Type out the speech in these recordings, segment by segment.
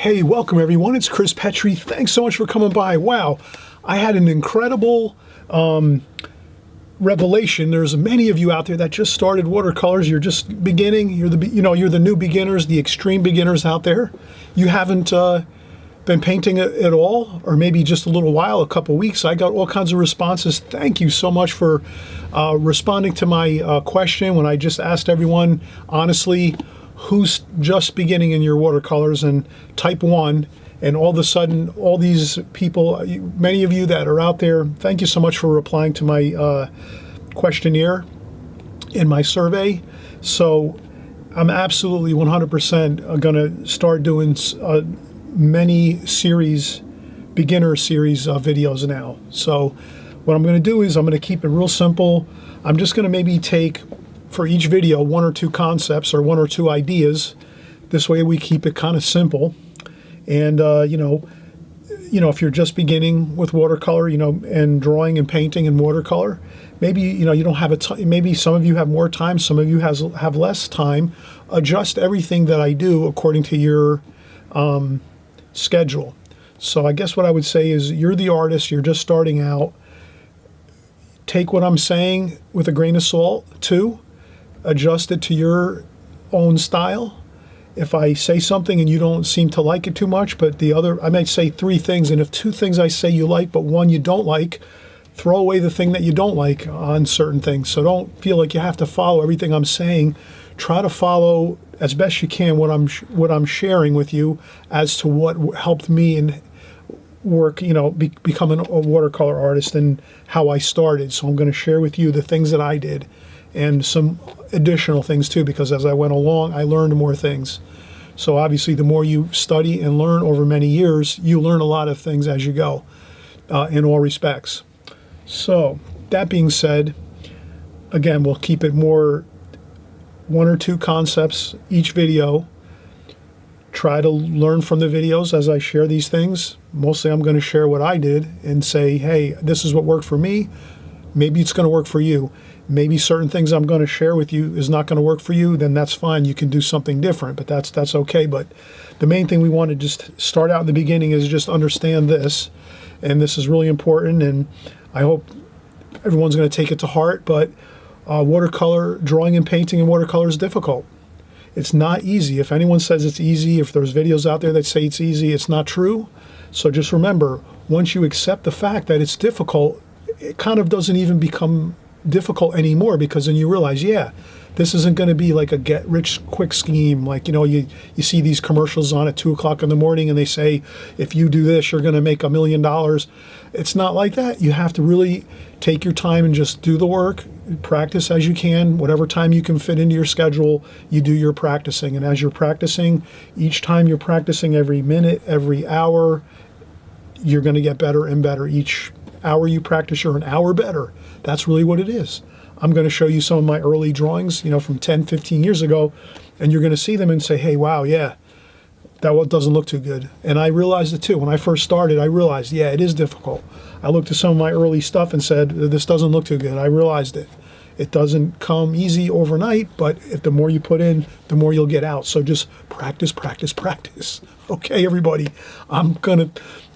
Hey, welcome everyone. It's Chris Petri. Thanks so much for coming by. Wow, I had an incredible revelation. There's many of you out there that just started watercolors. You're just beginning. You're the new beginners, the extreme beginners out there. You haven't been painting at all, or maybe just a little while, a couple weeks. I got all kinds of responses. Thank you so much for responding to my question when I just asked everyone honestly who's just beginning in your watercolors and type 1, and all of a sudden all these people, many of you that are out there, thank you so much for replying to my questionnaire in my survey. So I'm absolutely 100% going to start doing many beginner series of videos now. So what I'm going to do is I'm going to keep it real simple. I'm just going to maybe take for each video 1 or 2 concepts or 1 or 2 ideas. This way we keep it kind of simple. And if you're just beginning with watercolor, and drawing and painting in watercolor, maybe you don't have maybe some of you have more time, some of you have less time. Adjust everything that I do according to your schedule. So I guess what I would say is, you're the artist, you're just starting out. Take what I'm saying with a grain of salt too. Adjust it to your own style. If I say something and you don't seem to like it too much, but I might say 3 things, and if 2 things I say you like, but 1 you don't like, throw away the thing that you don't like on certain things. So don't feel like you have to follow everything I'm saying. Try to follow as best you can what I'm sharing with you as to what helped me in work, becoming a watercolor artist and how I started. So I'm going to share with you the things that I did and some additional things too, because as I went along, I learned more things. So obviously the more you study and learn over many years, you learn a lot of things as you go, in all respects. So that being said, again, we'll keep it more 1 or 2 concepts each video. Try to learn from the videos as I share these things. Mostly I'm going to share what I did and say, hey, this is what worked for me. Maybe it's going to work for you. Maybe certain things I'm going to share with you is not going to work for you, then that's fine. You can do something different, but that's okay. But the main thing we want to just start out in the beginning is just understand this, and this is really important, and I hope everyone's going to take it to heart. But watercolor, drawing and painting in watercolor is difficult. It's not easy. If anyone says it's easy, if there's videos out there that say it's easy, it's not true. So just remember, once you accept the fact that it's difficult, it kind of doesn't even become difficult anymore, because then you realize, yeah, this isn't going to be like a get rich quick scheme. Like, you see these commercials on at 2 o'clock in the morning and they say, if you do this, you're going to make $1 million. It's not like that. You have to really take your time and just do the work, practice as you can. Whatever time you can fit into your schedule, you do your practicing. And as you're practicing, each time you're practicing, every minute, every hour, you're going to get better and better. Each hour you practice, you're an hour better. That's really what it is. I'm going to show you some of my early drawings, from 10, 15 years ago, and you're going to see them and say, hey, wow, yeah, that one doesn't look too good. And I realized it too. When I first started, I realized, yeah, it is difficult. I looked at some of my early stuff and said, this doesn't look too good. I realized it. It doesn't come easy overnight, but if the more you put in, the more you'll get out. So just practice, practice, practice. Okay, everybody, I'm going to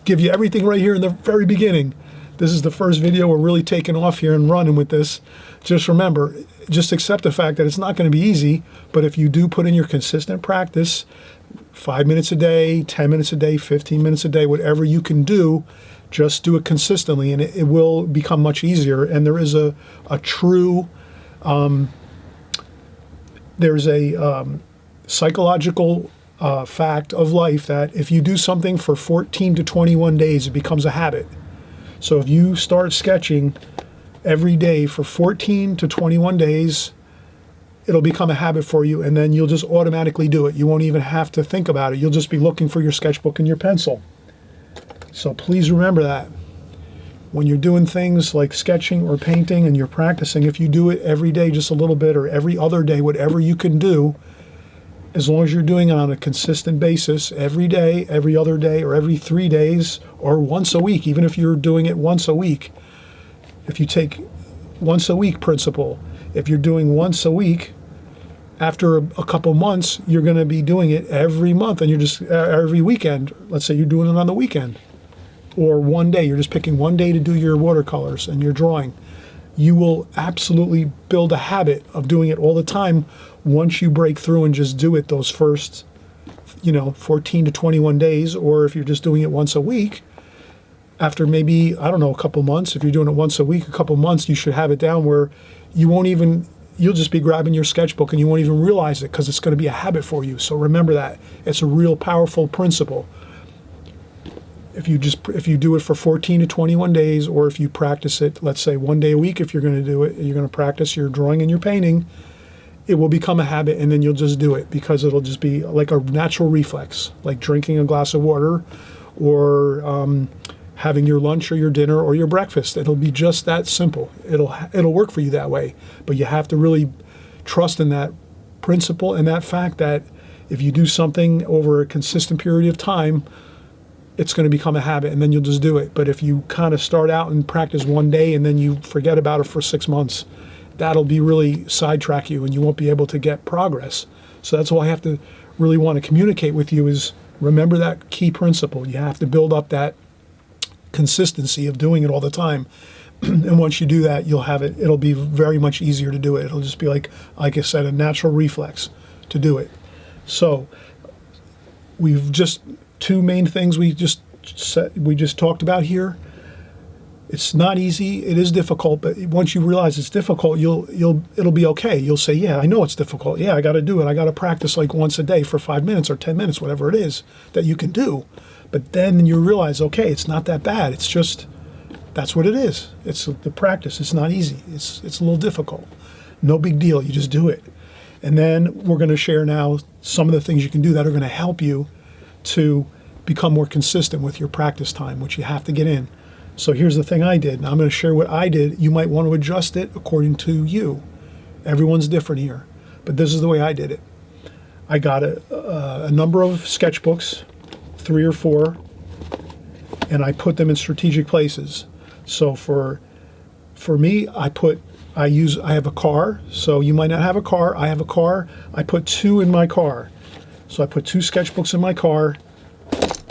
give you everything right here in the very beginning. This is the first video we're really taking off here and running with this. Just remember, just accept the fact that it's not going to be easy, but if you do put in your consistent practice, 5 minutes a day, 10 minutes a day, 15 minutes a day, whatever you can do, just do it consistently, and it will become much easier. And there is a true, there's a psychological fact of life that if you do something for 14 to 21 days, it becomes a habit. So if you start sketching every day for 14 to 21 days, it'll become a habit for you, and then you'll just automatically do it. You won't even have to think about it. You'll just be looking for your sketchbook and your pencil. So please remember that. When you're doing things like sketching or painting and you're practicing, if you do it every day just a little bit, or every other day, whatever you can do, as long as you're doing it on a consistent basis, every day, every other day, or every 3 days, or once a week, even if you're doing it once a week, if you take once a week principle, if you're doing once a week After a couple months, you're going to be doing it every month, and you're just every weekend. Let's say you're doing it on the weekend, or one day. You're just picking one day to do your watercolors and your drawing. You will absolutely build a habit of doing it all the time once you break through and just do it those first, 14 to 21 days, or if you're just doing it once a week. After maybe, I don't know, a couple months, if you're doing it once a week, a couple months, you should have it down where you'll just be grabbing your sketchbook and you won't even realize it because it's going to be a habit for you. So remember that. It's a real powerful principle. If you do it for 14 to 21 days, or if you practice it, let's say one day a week, if you're going to do it, you're going to practice your drawing and your painting, it will become a habit, and then you'll just do it because it'll just be like a natural reflex, like drinking a glass of water or having your lunch or your dinner or your breakfast. It'll be just that simple. It'll work for you that way. But you have to really trust in that principle and that fact that if you do something over a consistent period of time, it's going to become a habit, and then you'll just do it. But if you kind of start out and practice one day and then you forget about it for 6 months, that'll be really sidetrack you and you won't be able to get progress. So that's all I have to really want to communicate with you is remember that key principle. You have to build up that consistency of doing it all the time. And once you do that, you'll have it. It'll be very much easier to do it. It'll just be like I said, a natural reflex to do it. So we've just two main things we just talked about here. It's not easy. It is difficult, but once you realize it's difficult, it'll be okay. You'll say, yeah, I know it's difficult. Yeah, I got to do it. I got to practice like once a day for 5 minutes or 10 minutes, whatever it is that you can do. But then you realize, okay, it's not that bad. It's just, that's what it is. It's the practice. It's not easy. It's a little difficult. No big deal. You just do it. And then we're going to share now some of the things you can do that are going to help you to become more consistent with your practice time, which you have to get in. So here's the thing I did. Now I'm going to share what I did. You might want to adjust it according to you. Everyone's different here. But this is the way I did it. I got a number of sketchbooks, 3 or 4, and I put them in strategic places. So for me, I have a car. So you might not have a car. I have a car. I put 2 in my car. So I put 2 sketchbooks in my car.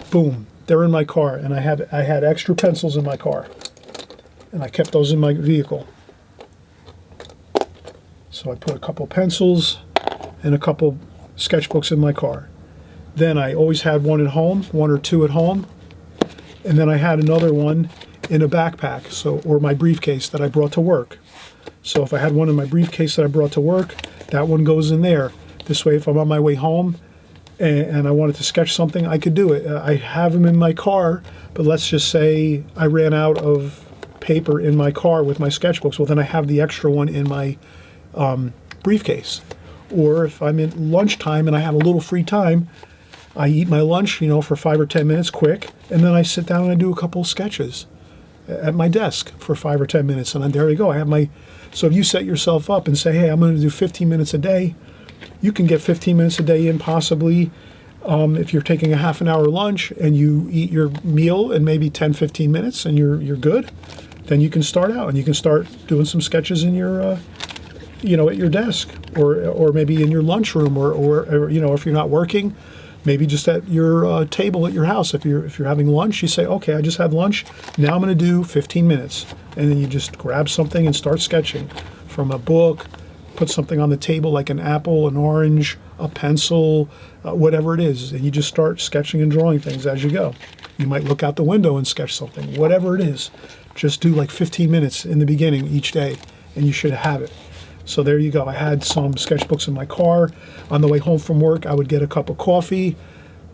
Boom, they're in my car. And I had extra pencils in my car, and I kept those in my vehicle. So I put a couple pencils and a couple sketchbooks in my car. Then I always had one at home, 1 or 2 at home, and then I had another one in a backpack, or my briefcase that I brought to work. So if I had one in my briefcase that I brought to work, that one goes in there. This way, if I'm on my way home and I wanted to sketch something, I could do it. I have them in my car, but let's just say I ran out of paper in my car with my sketchbooks. Well, then I have the extra one in my briefcase. Or if I'm at lunchtime and I have a little free time, I eat my lunch, for 5 or 10 minutes quick, and then I sit down and I do a couple sketches at my desk for 5 or 10 minutes, and then there you go. So if you set yourself up and say, hey, I'm going to do 15 minutes a day, you can get 15 minutes a day in possibly. If you're taking a half an hour lunch and you eat your meal in maybe 10, 15 minutes and you're good, then you can start out and you can start doing some sketches in your, at your desk or maybe in your lunchroom or if you're not working, maybe just at your table at your house. If you're having lunch, you say, okay, I just had lunch. Now I'm going to do 15 minutes. And then you just grab something and start sketching from a book, put something on the table like an apple, an orange, a pencil, whatever it is. And you just start sketching and drawing things as you go. You might look out the window and sketch something, whatever it is. Just do like 15 minutes in the beginning each day, and you should have it. So there you go. I had some sketchbooks in my car. On the way home from work, I would get a cup of coffee,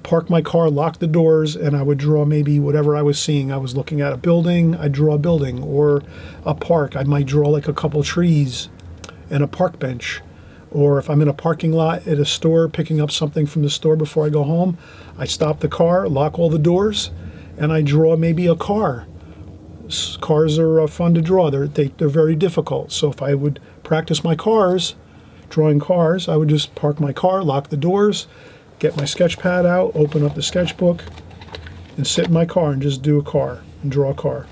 park my car, lock the doors, and I would draw maybe whatever I was seeing. I was looking at a building, I'd draw a building, or a park. I might draw like a couple trees and a park bench. Or if I'm in a parking lot at a store picking up something from the store before I go home, I stop the car, lock all the doors, and I draw maybe a car. Cars are fun to draw. They're very difficult. So if I would practice my drawing cars, I would just park my car, lock the doors, get my sketch pad out, open up the sketchbook, and sit in my car and just do a car and draw a car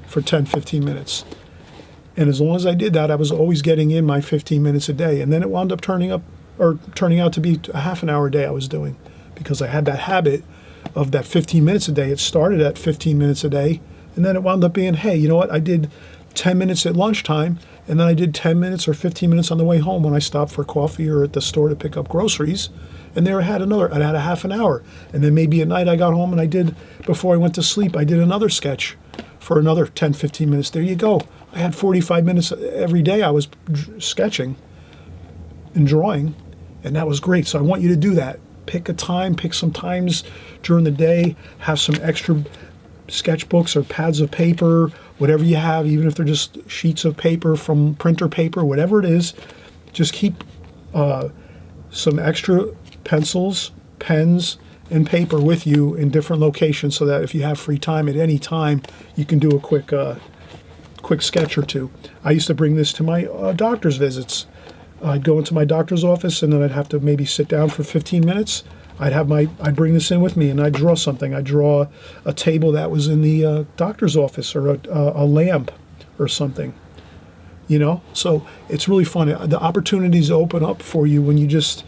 for 10, 15 minutes. And as long as I did that, I was always getting in my 15 minutes a day. And then it wound up turning up or turning out to be a half an hour a day I was doing, because I had that habit of that 15 minutes a day. It started at 15 minutes a day, and then it wound up being, hey, you know what? I did 10 minutes at lunchtime, and then I did 10 minutes or 15 minutes on the way home when I stopped for coffee or at the store to pick up groceries. And there I had a half an hour. And then maybe at night I got home and I did, before I went to sleep, I did another sketch for another 10, 15 minutes. There you go. I had 45 minutes every day I was sketching and drawing, and that was great. So I want you to do that. Pick a time, pick some times during the day, have some extra sketchbooks or pads of paper, whatever you have, even if they're just sheets of paper from printer paper, whatever it is. Just keep some extra pencils, pens, and paper with you in different locations, so that if you have free time at any time, you can do a quick sketch or two. I used to bring this to my doctor's visits. I'd go into my doctor's office, and then I'd have to maybe sit down for 15 minutes. I'd bring this in with me, and I'd draw something. I'd draw a table that was in the doctor's office, or a lamp or something. So it's really fun. The opportunities open up for you when you just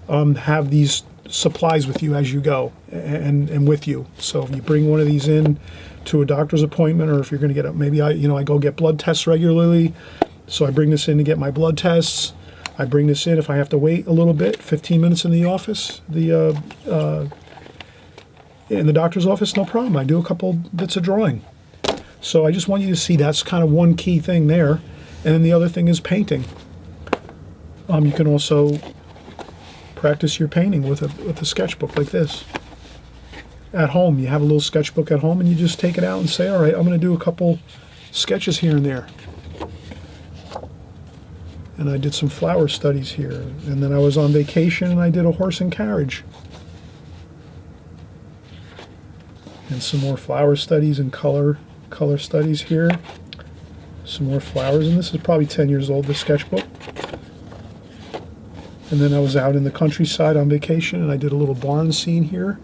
have these supplies with you as you go, and with you. So if you bring one of these in to a doctor's appointment, or if you're going to get maybe I go get blood tests regularly, so I bring this in to get my blood tests. I bring this in if I have to wait a little bit, 15 minutes in the office, in the doctor's office, no problem. I do a couple bits of drawing. So I just want you to see that's kind of one key thing there. And then the other thing is painting. You can also practice your painting with a sketchbook like this. At home, you have a little sketchbook at home, and you just take it out and say, all right, I'm going to do a couple sketches here and there. And I did some flower studies here. And then I was on vacation, and I did a horse and carriage. And some more flower studies and color studies here. Some more flowers, and this is probably 10 years old, this sketchbook. And then I was out in the countryside on vacation, and I did a little barn scene here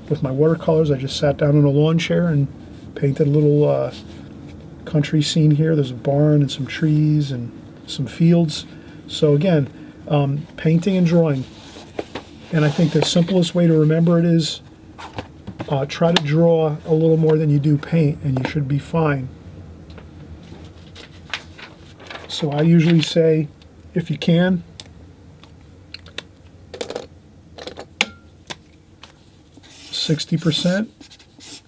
with my watercolors. I just sat down in a lawn chair and painted a little country scene here. There's a barn and some trees and some fields. So again, painting and drawing. And I think the simplest way to remember it is try to draw a little more than you do paint, and you should be fine. So I usually say, if you can, %60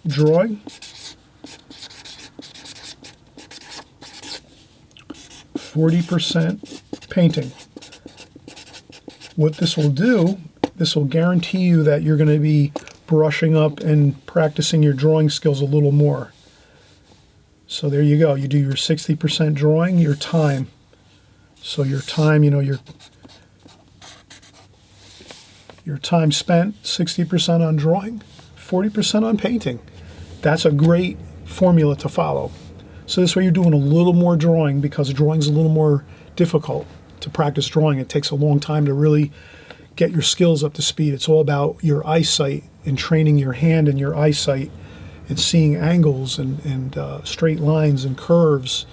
drawing, 40% painting. What this will do, this will guarantee you that you're going to be brushing up and practicing your drawing skills a little more. So there you go. You do your 60% drawing, your time. So your time, your time spent, 60% on drawing, 40% on painting. That's a great formula to follow. So this way you're doing a little more drawing, because drawing's a little more difficult to practice drawing. It takes a long time to really get your skills up to speed. It's all about your eyesight and training your hand and your eyesight and seeing angles and straight lines and curves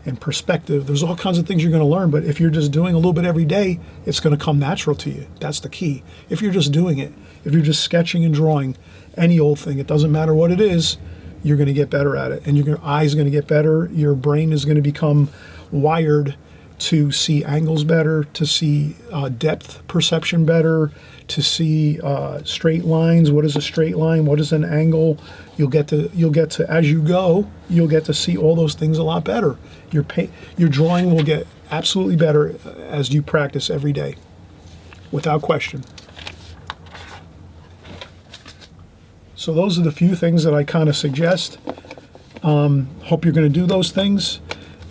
and perspective. There's all kinds of things you're going to learn, but if you're just doing a little bit every day, it's going to come natural to you. That's the key. If you're just doing it, if you're just sketching and drawing any old thing, it doesn't matter what it is, you're going to get better at it. And your eyes are going to get better. Your brain is going to become wired to see angles better, to see depth perception better, to see straight lines. What is a straight line? What is an angle? You'll get to as you go, you'll get to see all those things a lot better. Your drawing will get absolutely better as you practice every day, without question. So those are the few things that I kind of suggest. Hope you're going to do those things.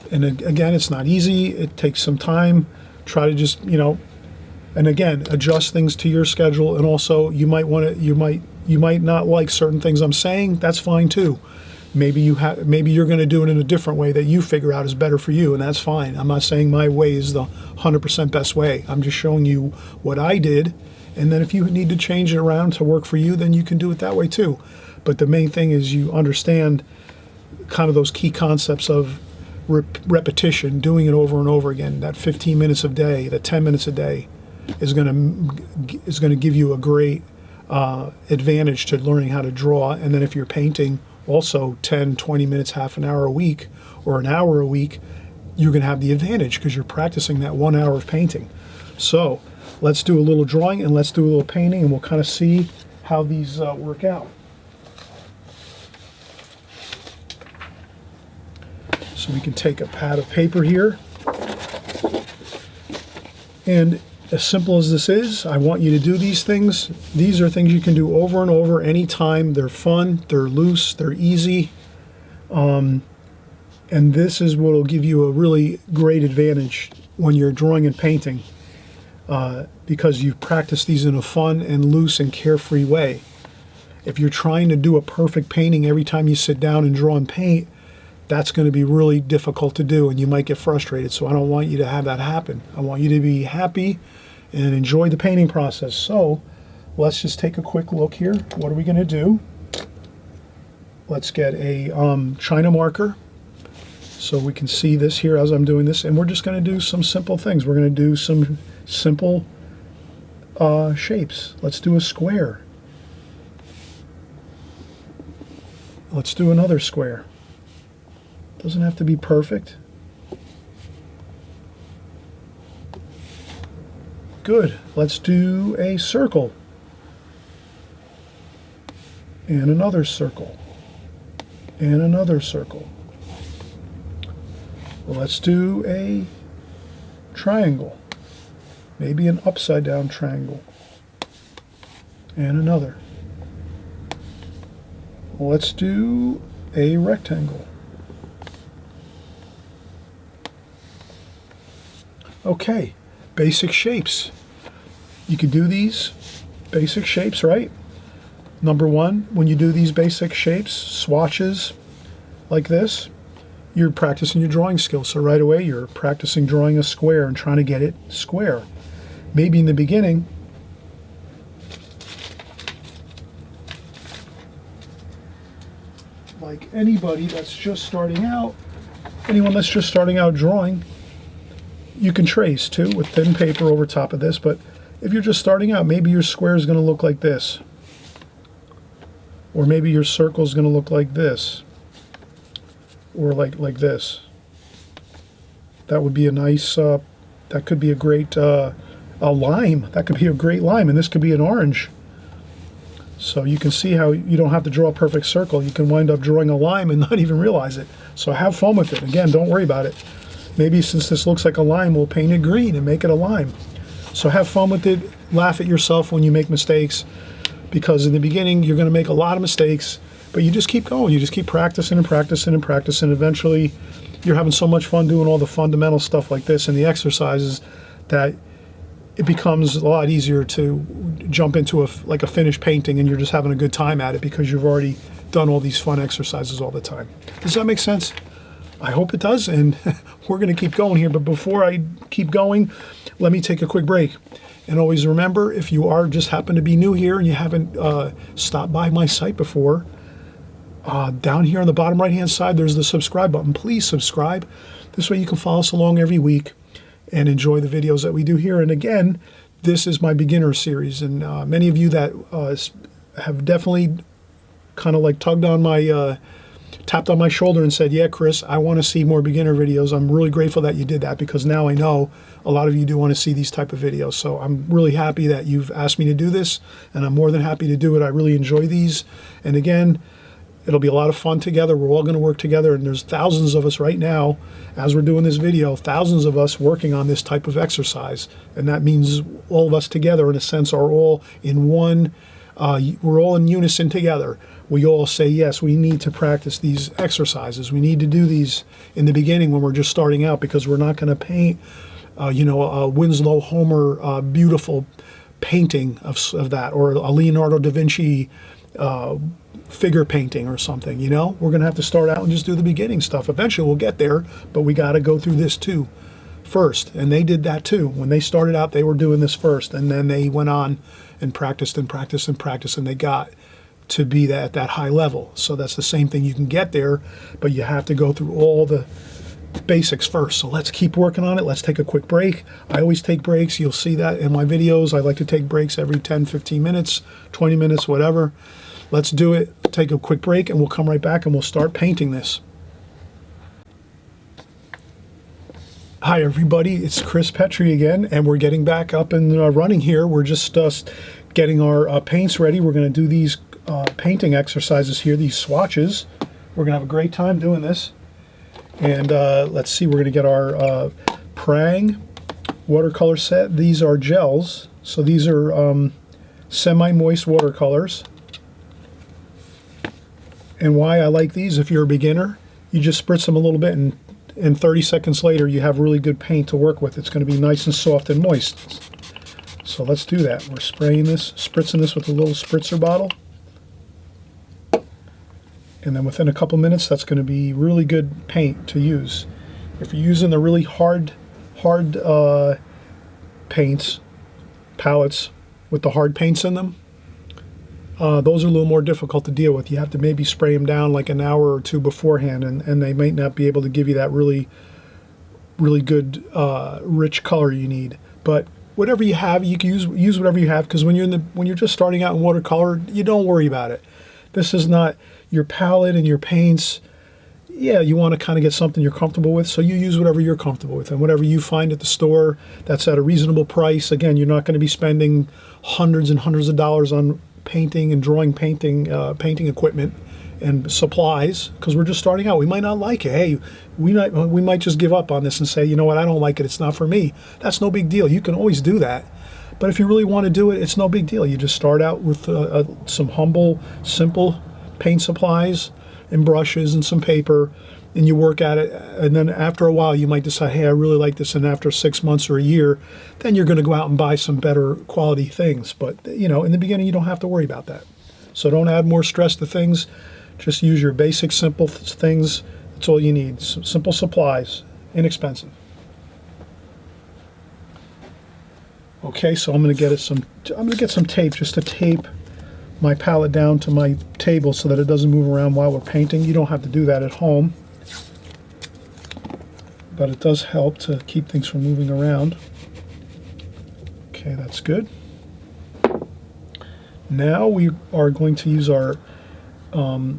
And again, it's not easy. It takes some time. Try to just, and again, adjust things to your schedule. And also, you might not like certain things I'm saying. That's fine too. Maybe you're going to do it in a different way that you figure out is better for you, and that's fine. I'm not saying my way is the 100% best way. I'm just showing you what I did. And then if you need to change it around to work for you, then you can do it that way too. But the main thing is you understand kind of those key concepts of repetition, doing it over and over again, that 15 minutes a day, that 10 minutes a day, is going to give you a great advantage to learning how to draw. And then if you're painting also 10, 20 minutes, half an hour a week, or an hour a week, you're going to have the advantage because you're practicing that 1 hour of painting. So let's do a little drawing and let's do a little painting, and we'll kind of see how these work out. So we can take a pad of paper here, and as simple as this is, I want you to do these things. These are things you can do over and over anytime. They're fun, they're loose, they're easy. And this is what will give you a really great advantage when you're drawing and painting, because you've practiced these in a fun and loose and carefree way. If you're trying to do a perfect painting every time you sit down and draw and paint, that's going to be really difficult to do, and you might get frustrated. So I don't want you to have that happen. I want you to be happy and enjoy the painting process. So let's just take a quick look here. What are we going to do? Let's get a China marker so we can see this here as I'm doing this, and we're just going to do some simple things. We're going to do some simple shapes. Let's do a square. Let's do another square. Doesn't have to be perfect. Good. Let's do a circle. And another circle. And another circle. Let's do a triangle. Maybe an upside down triangle. And another. Let's do a rectangle. Okay, basic shapes. You can do these basic shapes, right? Number one, when you do these basic shapes, swatches like this, you're practicing your drawing skills. So right away, you're practicing drawing a square and trying to get it square. Maybe in the beginning, like anybody that's just starting out, anyone that's just starting out drawing, you can trace too with thin paper over top of this, but if you're just starting out, maybe your square is going to look like this, or maybe your circle is going to look like this, or like this. That would be a nice, that could be a great, a lime. That could be a great lime, and this could be an orange. So you can see how you don't have to draw a perfect circle. You can wind up drawing a lime and not even realize it. So have fun with it. Again, don't worry about it. Maybe since this looks like a lime, we'll paint it green and make it a lime. So have fun with it. Laugh at yourself when you make mistakes, because in the beginning you're going to make a lot of mistakes, but you just keep going. You just keep practicing and practicing and practicing. Eventually you're having so much fun doing all the fundamental stuff like this and the exercises that it becomes a lot easier to jump into like a finished painting, and you're just having a good time at it because you've already done all these fun exercises all the time. Does that make sense? I hope it does, and we're going to keep going here. But before I keep going, let me take a quick break. And always remember, if you are just happen to be new here and you haven't stopped by my site before, down here on the bottom right-hand side, there's the subscribe button. Please subscribe. This way you can follow us along every week and enjoy the videos that we do here. And again, this is my beginner series, and many of you that have definitely kind of like tapped on my shoulder and said, yeah, Chris, I want to see more beginner videos. I'm really grateful that you did that, because now I know a lot of you do want to see these type of videos. So I'm really happy that you've asked me to do this, and I'm more than happy to do it. I really enjoy these. And again, it'll be a lot of fun together. We're all going to work together, and there's thousands of us right now, as we're doing this video, thousands of us working on this type of exercise. And that means all of us together, in a sense, are all in one, we're all in unison together. We all say, yes, we need to practice these exercises. We need to do these in the beginning when we're just starting out, because we're not going to paint, a Winslow Homer beautiful painting of that, or a Leonardo da Vinci figure painting or something. We're going to have to start out and just do the beginning stuff. Eventually we'll get there, but we got to go through this too first. And they did that too. When they started out, they were doing this first, and then they went on and practiced and practiced and practiced, and they got to be at that high level. So that's the same thing. You can get there, but you have to go through all the basics first. So let's keep working on it. Let's take a quick break. I always take breaks. You'll see that in my videos. I like to take breaks every 10, 15 minutes, 20 minutes, whatever. Let's do it. Take a quick break and we'll come right back and we'll start painting this. Hi everybody, it's Chris Petri again, and we're getting back up and running here. We're just getting our paints ready. We're going to do these painting exercises here, these swatches. We're going to have a great time doing this. And let's see, we're going to get our Prang watercolor set. These are gels, so these are semi-moist watercolors. And why I like these, if you're a beginner, you just spritz them a little bit and 30 seconds later you have really good paint to work with. It's going to be nice and soft and moist. So let's do that. We're spraying this, spritzing this with a little spritzer bottle. And then within a couple minutes that's going to be really good paint to use. If you're using the really hard paints, palettes with the hard paints in them, those are a little more difficult to deal with. You have to maybe spray them down like an hour or two beforehand, and they might not be able to give you that really good rich color you need. But whatever you have, you can use whatever you have, because when you're just starting out in watercolor, you don't worry about it. This is not your palette and your paints. Yeah, you want to kind of get something you're comfortable with, so you use whatever you're comfortable with, and whatever you find at the store that's at a reasonable price. Again, you're not going to be spending hundreds and hundreds of dollars on painting and drawing painting equipment and supplies, because we're just starting out. We might not like it. Hey, we might just give up on this and say, you know what, I don't like it, it's not for me. That's no big deal. You can always do that. But if you really want to do it, it's no big deal. You just start out with some humble, simple paint supplies and brushes and some paper, and you work at it, and then after a while you might decide, hey, I really like this, and after 6 months or a year, then you're going to go out and buy some better quality things. But you know, in the beginning you don't have to worry about that. So don't add more stress to things. Just use your basic simple things. That's all you need. Simple supplies, inexpensive. Okay, so I'm going to get some tape just to tape my palette down to my table so that it doesn't move around while we're painting. You don't have to do that at home, but it does help to keep things from moving around. Okay, that's good. Now we are going to use our, I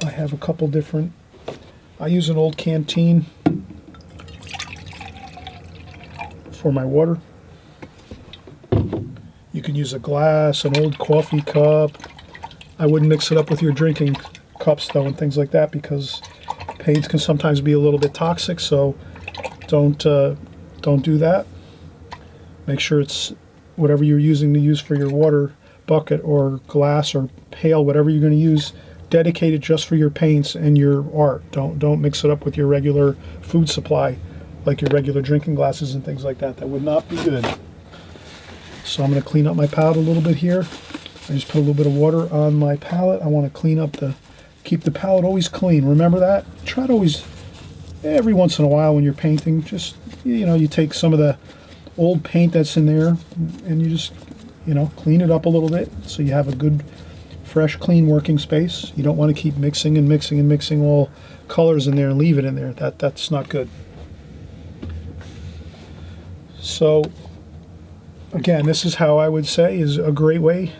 have a couple different, I use an old canteen for my water. You can use a glass, an old coffee cup. I wouldn't mix it up with your drinking cups though and things like that, because paints can sometimes be a little bit toxic, so don't do that. Make sure it's whatever you're using for your water bucket or glass or pail, whatever you're going to use, dedicate it just for your paints and your art. Don't mix it up with your regular food supply, like your regular drinking glasses and things like that. That would not be good. So I'm going to clean up my palette a little bit here. I just put a little bit of water on my palette. I want to clean up keep the palette always clean. Remember that? Try to always, every once in a while when you're painting, just, you know, you take some of the old paint that's in there and you just, you know, clean it up a little bit so you have a good, fresh, clean working space. You don't want to keep mixing and mixing and mixing all colors in there and leave it in there. That's not good. So again, this is how I would say is a great way.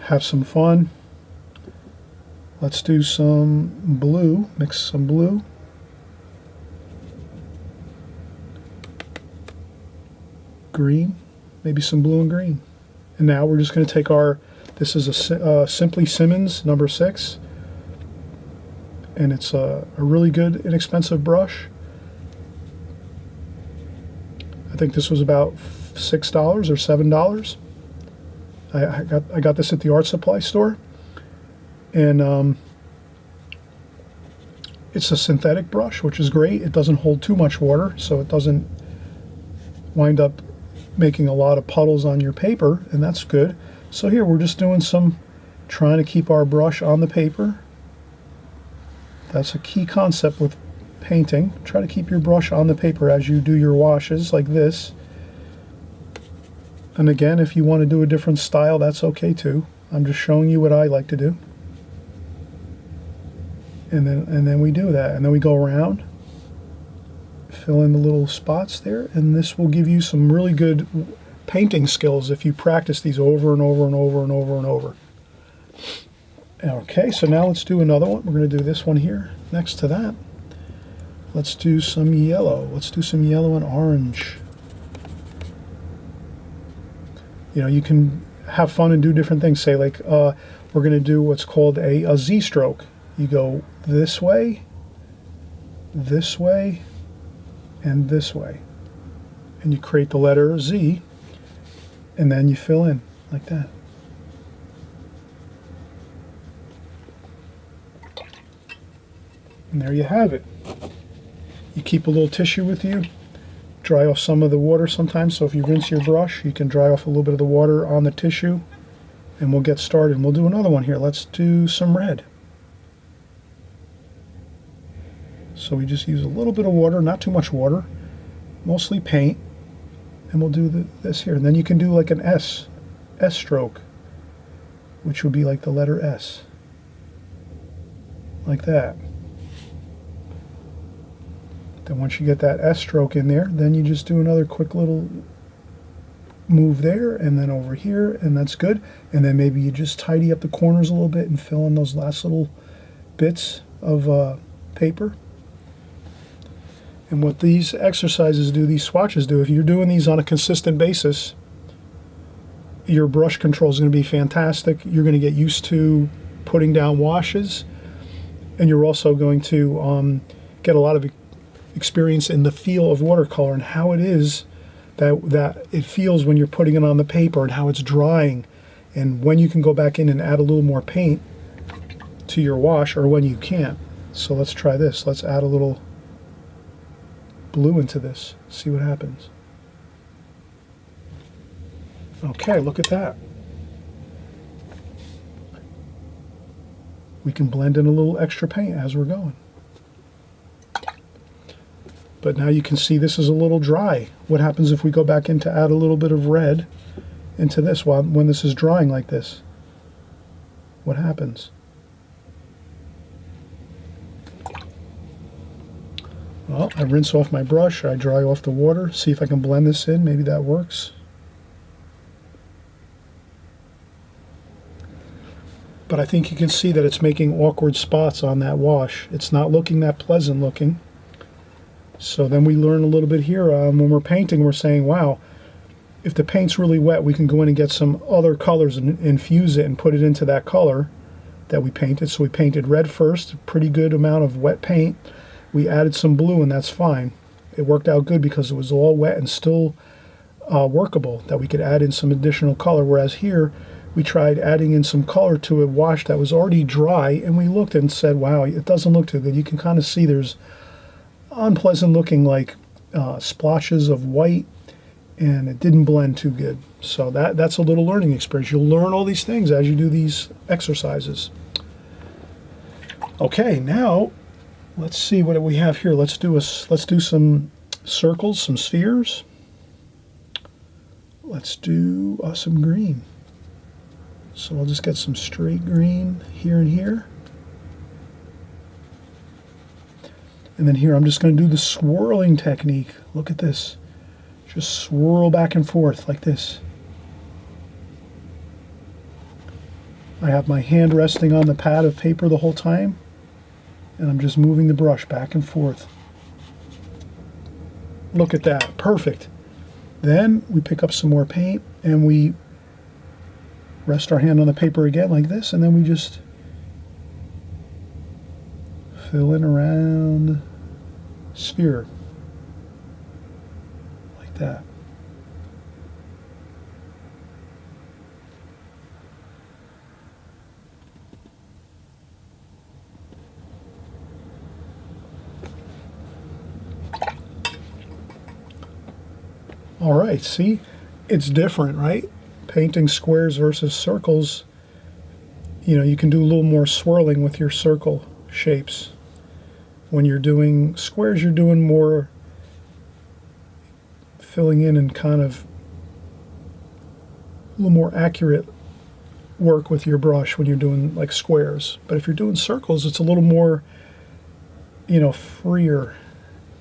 Have some fun. Let's do some blue. Mix some blue. Green. Maybe some blue and green. And now we're just going to take this is a Simply Simmons number 6. And it's a really good, inexpensive brush. I think this was about $6 or $7. I got this at the art supply store, and it's a synthetic brush, which is great. It doesn't hold too much water, so it doesn't wind up making a lot of puddles on your paper, and that's good. So here we're just doing trying to keep our brush on the paper. That's a key concept with painting. Try to keep your brush on the paper as you do your washes, like this. And again, if you want to do a different style, that's okay too. I'm just showing you what I like to do. And then we do that, and then we go around, fill in the little spots there, and this will give you some really good painting skills if you practice these over and over and over and over and over. Okay, so now let's do another one. We're going to do this one here next to that. Let's do some yellow. Let's do some yellow and orange. You know, you can have fun and do different things. Say like, we're going to do what's called a Z stroke. You go this way, and this way. And you create the letter Z, and then you fill in like that. And there you have it. You keep a little tissue with you, dry off some of the water sometimes, so if you rinse your brush, you can dry off a little bit of the water on the tissue, and we'll get started. And we'll do another one here. Let's do some red. So we just use a little bit of water, not too much water, mostly paint, and we'll do this here. And then you can do like an S stroke, which would be like the letter S, like that. Then once you get that S stroke in there, then you just do another quick little move there, and then over here, and that's good. And then maybe you just tidy up the corners a little bit and fill in those last little bits of paper. And what these exercises do, these swatches do, if you're doing these on a consistent basis, your brush control is going to be fantastic. You're going to get used to putting down washes, and you're also going to get a lot of experience in the feel of watercolor and how it is that it feels when you're putting it on the paper and how it's drying, and when you can go back in and add a little more paint to your wash or when you can't. So let's try this. Let's add a little blue into this, see what happens. Okay, look at that. We can blend in a little extra paint as we're going. But now you can see this is a little dry. What happens if we go back in to add a little bit of red into this when this is drying like this? What happens? Well, I rinse off my brush, I dry off the water, see if I can blend this in, maybe that works. But I think you can see that it's making awkward spots on that wash. It's not looking that pleasant looking. So then we learn a little bit here when we're painting, we're saying, wow, if the paint's really wet, we can go in and get some other colors and infuse it and put it into that color that we painted. So we painted red first, a pretty good amount of wet paint. We added some blue, and that's fine. It worked out good because it was all wet and still workable, that we could add in some additional color. Whereas here, we tried adding in some color to a wash that was already dry, and we looked and said, wow, it doesn't look too good. You can kind of see there's unpleasant looking like splotches of white, and it didn't blend too good. So that's a little learning experience. You'll learn all these things as you do these exercises. Okay, now let's see what we have here. Let's do some circles, some spheres. Let's do some green. So I'll just get some straight green here and here. And then here I'm just going to do the swirling technique. Look at this. Just swirl back and forth like this. I have my hand resting on the pad of paper the whole time, and I'm just moving the brush back and forth. Look at that. Perfect. Then we pick up some more paint and we rest our hand on the paper again like this, and then we just fill in around sphere like that. All right, see, it's different, right? Painting squares versus circles, you know, you can do a little more swirling with your circle shapes. When you're doing squares, you're doing more filling in and kind of a little more accurate work with your brush when you're doing like squares. But if you're doing circles, it's a little more freer.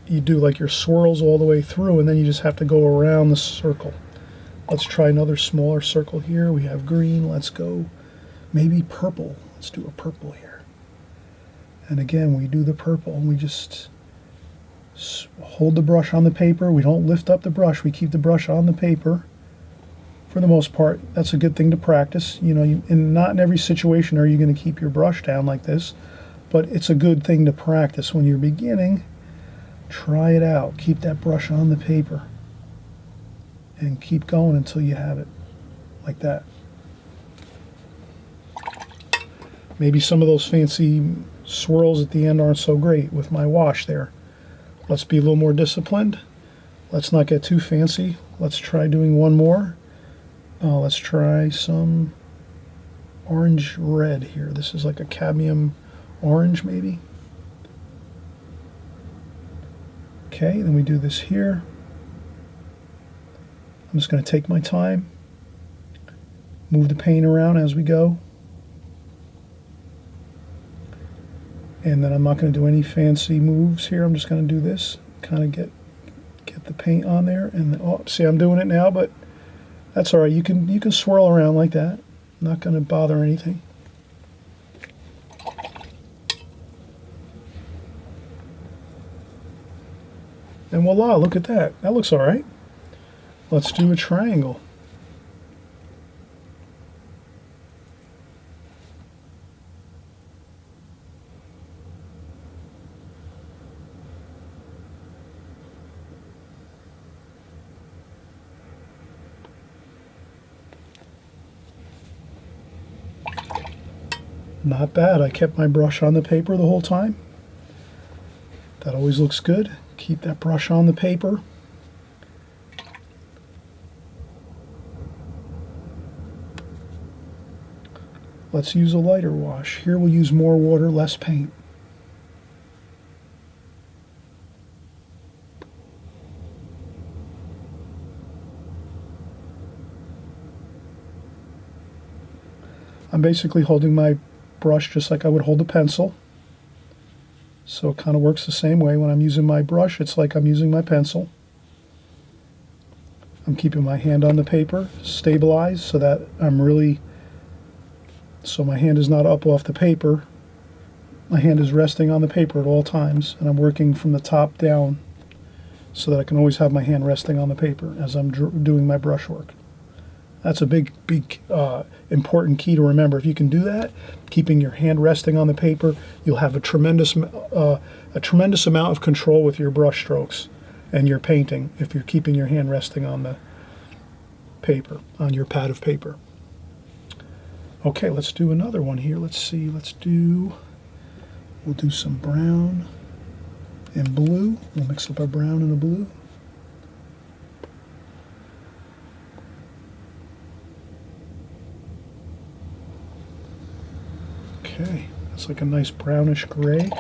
You do like your swirls all the way through, and then you just have to go around the circle. Let's try another smaller circle here. We have green. Let's go maybe purple. Let's do a purple here. And again, we do the purple, and we just hold the brush on the paper. We don't lift up the brush. We keep the brush on the paper. For the most part, that's a good thing to practice. And not in every situation are you going to keep your brush down like this, but it's a good thing to practice when you're beginning. Try it out. Keep that brush on the paper and keep going until you have it like that. Maybe some of those fancy swirls at the end aren't so great with my wash there. Let's be a little more disciplined. Let's not get too fancy. Let's try doing one more. Let's try some orange red here. This is like a cadmium orange maybe. Okay, then we do this here. I'm just going to take my time, move the paint around as we go, and then I'm not going to do any fancy moves here. I'm just going to do this, kind of get the paint on there, and then, oh, see, I'm doing it now, but that's all right. You can swirl around like that. Not going to bother anything. And voila, look at that. That looks all right. Let's do a triangle. Not bad. I kept my brush on the paper the whole time. That always looks good. Keep that brush on the paper. Let's use a lighter wash. Here we'll use more water, less paint. I'm basically holding my brush just like I would hold a pencil. So it kind of works the same way. When I'm using my brush, it's like I'm using my pencil. I'm keeping my hand on the paper, stabilized, so that so my hand is not up off the paper. My hand is resting on the paper at all times, and I'm working from the top down so that I can always have my hand resting on the paper as I'm doing my brush work. That's a big important key to remember. If you can do that, keeping your hand resting on the paper, you'll have a tremendous amount of control with your brush strokes and your painting if you're keeping your hand resting on the paper, on your pad of paper. Okay, let's do another one here. Let's see. We'll do some brown and blue. We'll mix up our brown and the blue. Okay, that's like a nice brownish gray.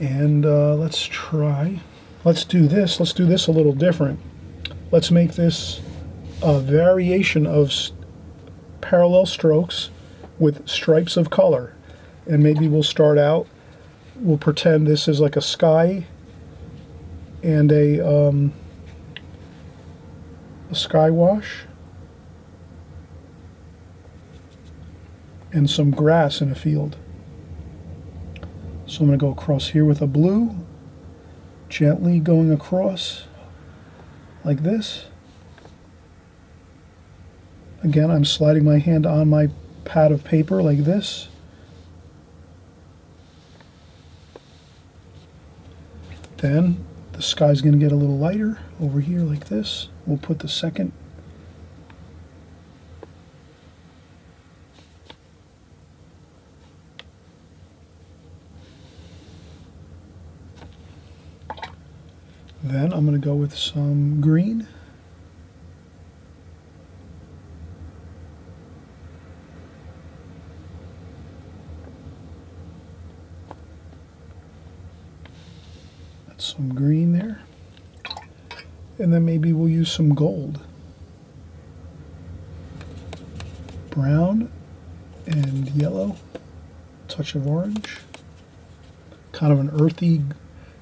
And let's do this a little different. Let's make this a variation of parallel strokes with stripes of color. And maybe we'll start out, we'll pretend this is like a sky and a sky wash. And some grass in a field. So I'm going to go across here with a blue, gently going across like this. Again, I'm sliding my hand on my pad of paper like this. Then the sky's going to get a little lighter over here like this. We'll put the second Then I'm going to go with some green. That's some green there. And then maybe we'll use some gold. Brown and yellow, touch of orange. kind of an earthy,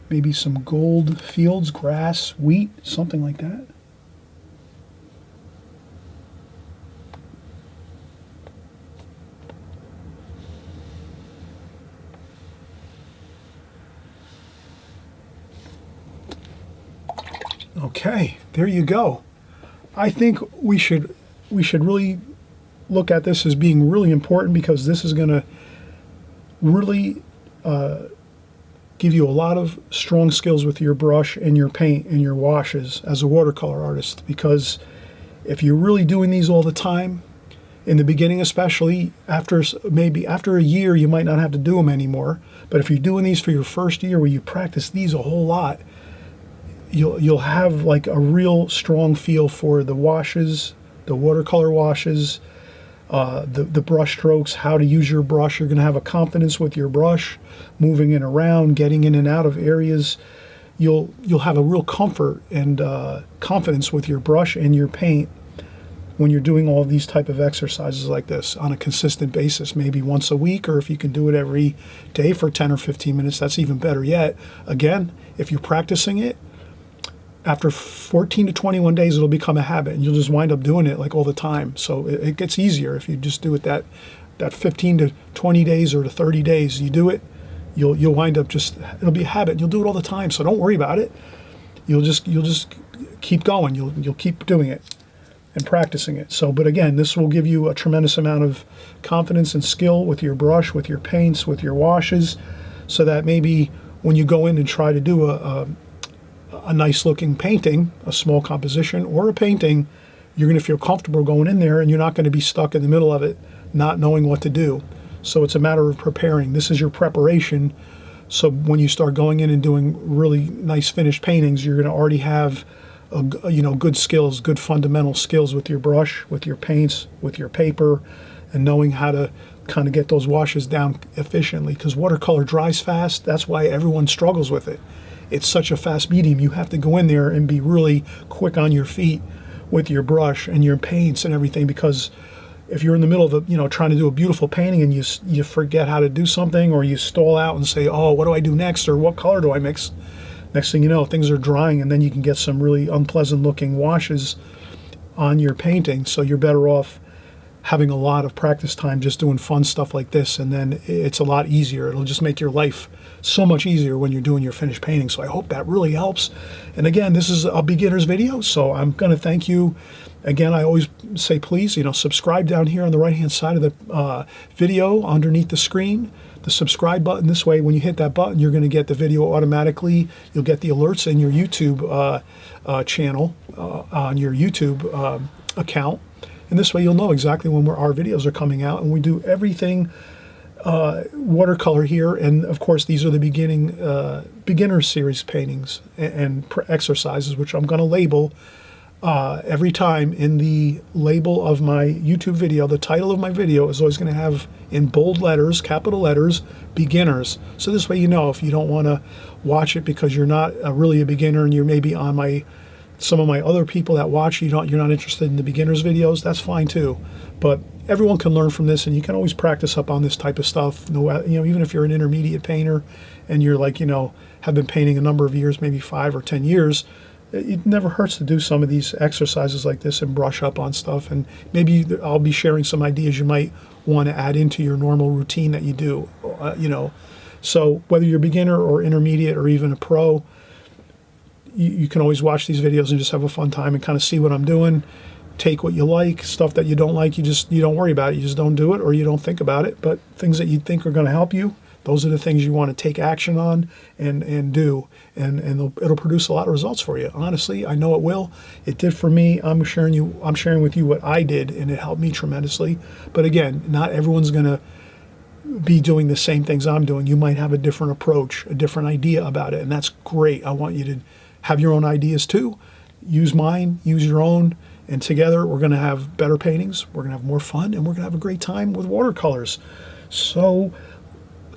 maybe some gold fields, grass, wheat, something like that. Okay, there you go. I think we should really look at this as being really important, because this is going to really give you a lot of strong skills with your brush and your paint and your washes as a watercolor artist. Because if you're really doing these all the time, in the beginning especially, maybe after a year you might not have to do them anymore, but if you're doing these for your first year where you practice these a whole lot, you'll have like a real strong feel for the washes, the watercolor washes, the brush strokes, how to use your brush. You're going to have a confidence with your brush, moving it around, getting in and out of areas. You'll have a real comfort and confidence with your brush and your paint when you're doing all of these type of exercises like this on a consistent basis, maybe once a week, or if you can do it every day for 10 or 15 minutes, that's even better yet. Again, if you're practicing it, after 14 to 21 days, it'll become a habit, and you'll just wind up doing it like all the time. So it gets easier if you just do it that 15 to 20 days or to 30 days. You do it, you'll wind up it'll be a habit. And you'll do it all the time. So don't worry about it. You'll just keep going. You'll keep doing it and practicing it. So, but again, this will give you a tremendous amount of confidence and skill with your brush, with your paints, with your washes, so that maybe when you go in and try to do a nice looking painting, a small composition or a painting, you're going to feel comfortable going in there, and you're not going to be stuck in the middle of it not knowing what to do. So it's a matter of preparing. This is your preparation. So when you start going in and doing really nice finished paintings, you're going to already have good skills, good fundamental skills with your brush, with your paints, with your paper, and knowing how to kind of get those washes down efficiently, because watercolor dries fast. That's why everyone struggles with it. It's such a fast medium. You have to go in there and be really quick on your feet with your brush and your paints and everything, because if you're in the middle of trying to do a beautiful painting and you forget how to do something, or you stall out and say, oh, what do I do next, or what color do I mix? Next thing you know, things are drying, and then you can get some really unpleasant looking washes on your painting. So you're better off having a lot of practice time just doing fun stuff like this, and then it's a lot easier. It'll just make your life so much easier when you're doing your finished painting. So I hope that really helps. And again, this is a beginner's video, so I'm going to thank you. Again, I always say, please, subscribe down here on the right-hand side of the video underneath the screen, the subscribe button. This way, when you hit that button, you're going to get the video automatically. You'll get the alerts in your YouTube channel, on your YouTube account. And this way you'll know exactly when our videos are coming out. And we do everything watercolor here. And of course, these are the beginner series paintings and exercises, which I'm going to label every time in the label of my YouTube video. The title of my video is always going to have in bold letters, capital letters, beginners. So this way, if you don't want to watch it because you're not really a beginner, and you're maybe on some of my other people that watch, you're not interested in the beginners videos, that's fine too. But everyone can learn from this, and you can always practice up on this type of stuff. Even if you're an intermediate painter and you're have been painting a number of years, maybe 5 or 10 years, it never hurts to do some of these exercises like this and brush up on stuff. And maybe I'll be sharing some ideas you might want to add into your normal routine that you do. So whether you're a beginner or intermediate or even a pro, you can always watch these videos and just have a fun time and kind of see what I'm doing. Take what you like, stuff that you don't like, you don't worry about it. You just don't do it, or you don't think about it. But things that you think are going to help you, those are the things you want to take action on and do. And it'll produce a lot of results for you. Honestly, I know it will. It did for me. I'm sharing with you what I did, and it helped me tremendously. But again, not everyone's going to be doing the same things I'm doing. You might have a different approach, a different idea about it, and that's great. I want you to have your own ideas too. Use mine, use your own, and together we're going to have better paintings, we're going to have more fun, and we're going to have a great time with watercolors. So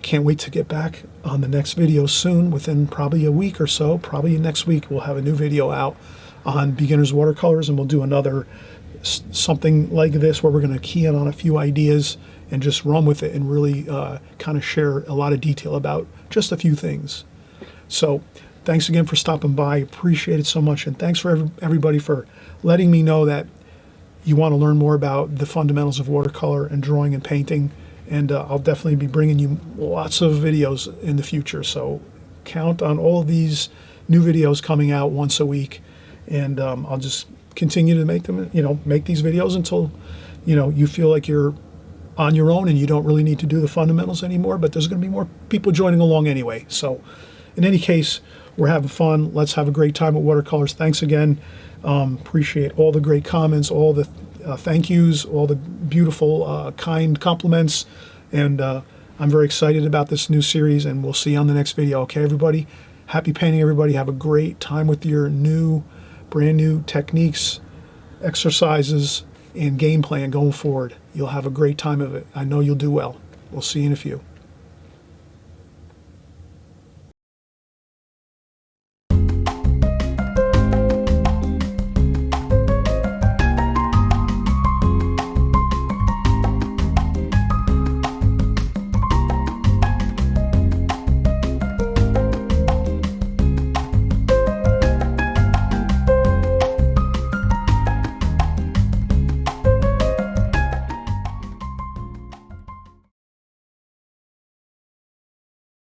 can't wait to get back on the next video soon, within probably a week or so. Probably next week we'll have a new video out on beginners watercolors, and we'll do another something like this where we're going to key in on a few ideas and just run with it and really kind of share a lot of detail about just a few things. So thanks again for stopping by. Appreciate it so much. And thanks for everybody for letting me know that you want to learn more about the fundamentals of watercolor and drawing and painting. And I'll definitely be bringing you lots of videos in the future. So count on all of these new videos coming out once a week. And I'll just continue to make them, make these videos until, you feel like you're on your own and you don't really need to do the fundamentals anymore. But there's going to be more people joining along anyway. So in any case, we're having fun. Let's have a great time with watercolors. Thanks again. Appreciate all the great comments, all the thank yous, all the beautiful, kind compliments. And I'm very excited about this new series, and we'll see you on the next video. Okay, everybody? Happy painting, everybody. Have a great time with your brand new techniques, exercises, and game plan going forward. You'll have a great time of it. I know you'll do well. We'll see you in a few.